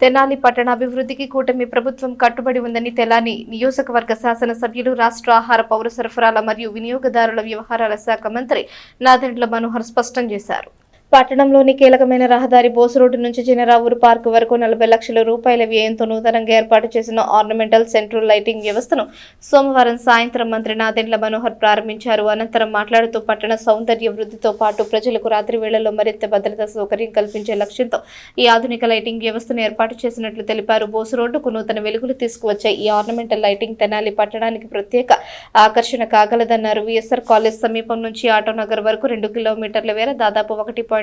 తెనాలి పట్టణాభివృద్ధికి కూటమి ప్రభుత్వం కట్టుబడి ఉందని తెనాలి నియోజకవర్గ శాసనసభ్యులు, రాష్ట్ర ఆహార, పౌర సరఫరాల మరియు వినియోగదారుల వ్యవహారాల శాఖ మంత్రి నాదెండ్ల మనోహర్ స్పష్టం చేశారు. పట్టణంలోని కీలకమైన రహదారి బోసు రోడ్డు నుంచి చినరావూరు పార్క్ వరకు 40 లక్షల రూపాయల వ్యయంతో నూతనంగా ఏర్పాటు చేసిన ఆర్నమెంటల్ సెంట్రల్ లైటింగ్ వ్యవస్థను సోమవారం సాయంత్రం మంత్రి నాదెండ్ల మనోహర్ ప్రారంభించారు. అనంతరం మాట్లాడుతూ పట్టణ సౌందర్య వృద్ధితో పాటు ప్రజలకు రాత్రి వేళల్లో మరింత భద్రతా సౌకర్యం కల్పించే లక్ష్యంతో ఈ ఆధునిక లైటింగ్ వ్యవస్థను ఏర్పాటు చేసినట్లు తెలిపారు. బోసు రోడ్డుకు నూతన వెలుగులు తీసుకువచ్చే ఈ ఆర్నమెంటల్ లైటింగ్ తెనాలి పట్టణానికి ప్రత్యేక ఆకర్షణ కాగలదన్నారు. విఎస్ఆర్ కాలేజ్ సమీపం నుంచి ఆటోనగర్ వరకు 2 కిలోమీటర్ల మేర దాదాపు 1.50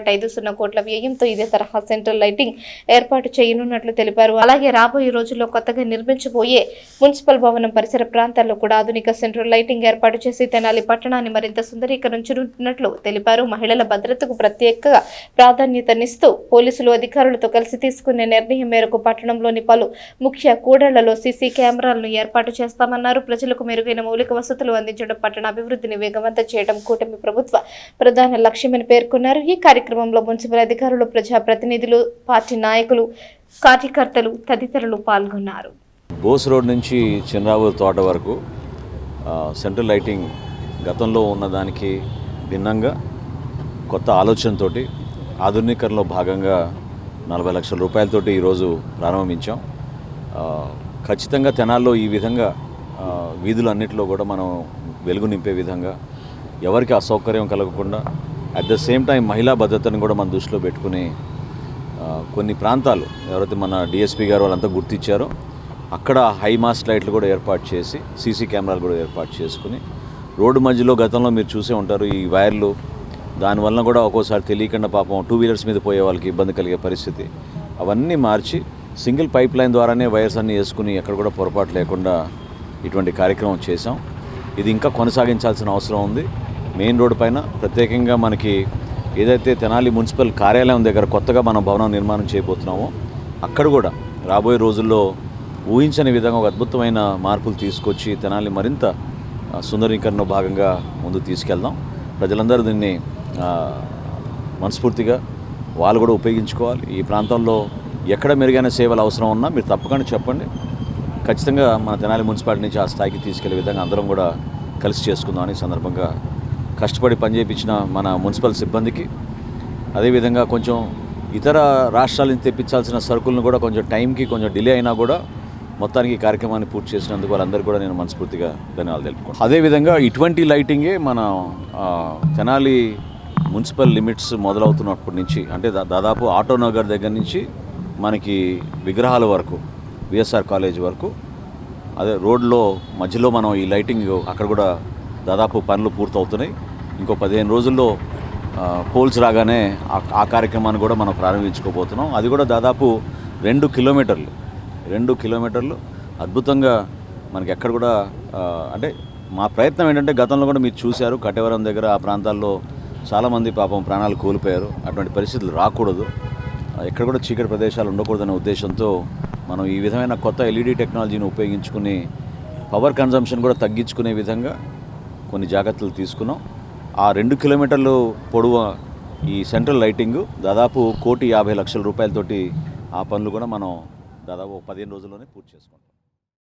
కోట్ల వ్యయంతో ఇదే తరహా సెంట్రల్ లైటింగ్ ఏర్పాటు చేయనున్నట్లు తెలిపారు. అలాగే రాబోయే రోజుల్లో కొత్తగా నిర్మించబోయే మున్సిపల్ భవనం పరిసర ప్రాంతాల్లో కూడా ఆధునిక సెంట్రల్ లైటింగ్ ఏర్పాటు చేసి తెనాలి పట్టణాన్ని మరింత సుందరీకరించనున్నట్లు తెలిపారు. మహిళల భద్రతకు ప్రత్యేక ప్రాధాన్యతనిస్తూ పోలీసులు అధికారులతో కలిసి తీసుకునే నిర్ణయం మేరకు పట్టణంలోని పలు ముఖ్య కూడళ్లలో సీసీ కెమెరాలను ఏర్పాటు చేస్తామన్నారు. ప్రజలకు మెరుగైన మౌలిక వసతులు అందించడం, పట్టణ అభివృద్ధిని వేగవంతం చేయడం కూటమి ప్రభుత్వ ప్రధాన లక్ష్యమని పేర్కొన్నారు. ఈ కార్యక్రమంలో మున్సిపల్ అధికారులు, ప్రజాప్రతినిధులు, పార్టీ నాయకులు, కార్యకర్తలు తదితరులు పాల్గొన్నారు. బోస్ రోడ్ నుంచి చినరావూరు తోట వరకు సెంట్రల్ లైటింగ్ గతంలో ఉన్నదానికి భిన్నంగా కొత్త ఆలోచనతోటి ఆధునీకరణలో భాగంగా 40 లక్షల రూపాయలతోటి ఈరోజు ప్రారంభించాం. ఖచ్చితంగా తెనాల్లో ఈ విధంగా వీధులు అన్నింటిలో కూడా మనం వెలుగు నింపే విధంగా, ఎవరికి అసౌకర్యం కలగకుండా, అట్ ద సేమ్ టైం మహిళా భద్రతను కూడా మన దృష్టిలో పెట్టుకుని కొన్ని ప్రాంతాలు ఎవరైతే మన డిఎస్పీ గారు వాళ్ళంతా గుర్తించారో అక్కడ హై మాస్ట్ లైట్లు కూడా ఏర్పాటు చేసి సీసీ కెమెరాలు కూడా ఏర్పాటు చేసుకుని, రోడ్డు మధ్యలో గతంలో మీరు చూసే ఉంటారు ఈ వైర్లు, దానివల్ల కూడా ఒక్కోసారి తెలియకుండా పాపం 2 వీలర్స్ మీద పోయే వాళ్ళకి ఇబ్బంది కలిగే పరిస్థితి, అవన్నీ మార్చి సింగిల్ పైప్ లైన్ ద్వారానే వైర్స్ అన్నీ వేసుకుని ఎక్కడ కూడా పొరపాటు లేకుండా ఇటువంటి కార్యక్రమం చేసాం. ఇది ఇంకా కొనసాగించాల్సిన అవసరం ఉంది. మెయిన్ రోడ్డు పైన ప్రత్యేకంగా మనకి ఏదైతే తెనాలి మున్సిపల్ కార్యాలయం దగ్గర కొత్తగా మనం భవనం నిర్మాణం చేయబోతున్నామో అక్కడ కూడా రాబోయే రోజుల్లో ఊహించని విధంగా ఒక అద్భుతమైన మార్పులు తీసుకొచ్చి తెనాలి మరింత సుందరీకరణలో భాగంగా ముందుకు తీసుకెళ్దాం. ప్రజలందరూ దీన్ని మనస్ఫూర్తిగా వాళ్ళు కూడా ఉపయోగించుకోవాలి. ఈ ప్రాంతంలో ఎక్కడ మెరుగైన సేవలు అవసరం ఉన్నా మీరు తప్పకుండా చెప్పండి. ఖచ్చితంగా మన తెనాలి మున్సిపాలిటీ నుంచి ఆ స్థాయికి తీసుకెళ్లే విధంగా అందరం కూడా కలిసి చేసుకుందామని సందర్భంగా కష్టపడి పనిచేయించిన మన మున్సిపల్ సిబ్బందికి, అదేవిధంగా కొంచెం ఇతర రాష్ట్రాల నుంచి తెప్పించాల్సిన సరుకులను కూడా కొంచెం టైంకి కొంచెం డిలే అయినా కూడా మొత్తానికి ఈ కార్యక్రమాన్ని పూర్తి చేసినందుకు వాళ్ళందరికీ కూడా నేను మనస్ఫూర్తిగా ధన్యవాదాలు తెలుపుకుంటాను. అదేవిధంగా ఇటువంటి లైటింగే మన తెనాలి మున్సిపల్ లిమిట్స్ మొదలవుతున్నప్పటి నుంచి, అంటే దాదాపు ఆటోనగర్ దగ్గర నుంచి మనకి విగ్రహాల వరకు, విఎస్ఆర్ కాలేజ్ వరకు, అదే రోడ్లో మధ్యలో మనం ఈ లైటింగ్ అక్కడ కూడా దాదాపు పనులు పూర్తవుతున్నాయి. ఇంకో 15 రోజుల్లో పోల్స్ రాగానే ఆ కార్యక్రమాన్ని కూడా మనం ప్రారంభించుకోబోతున్నాం. అది కూడా దాదాపు 2 కిలోమీటర్లు అద్భుతంగా మనకి ఎక్కడ కూడా, అంటే మా ప్రయత్నం ఏంటంటే గతంలో కూడా మీరు చూశారు కట్టేవరం దగ్గర ఆ ప్రాంతాల్లో చాలామంది పాపం ప్రాణాలు కోల్పోయారు. అటువంటి పరిస్థితులు రాకూడదు, ఎక్కడ కూడా చీకటి ప్రదేశాలు ఉండకూడదనే ఉద్దేశంతో మనం ఈ విధమైన కొత్త ఎల్ఈడి టెక్నాలజీని ఉపయోగించుకుని పవర్ కన్జంప్షన్ కూడా తగ్గించుకునే విధంగా కొన్ని జాగ్రత్తలు తీసుకున్నాం. ఆ 2 కిలోమీటర్లు పొడవు ఈ సెంట్రల్ లైటింగ్ దాదాపు 1,50,00,000 రూపాయలతోటి ఆ పనులు కూడా మనం దాదాపు 15 రోజుల్లోనే పూర్తి చేసుకుంటాం.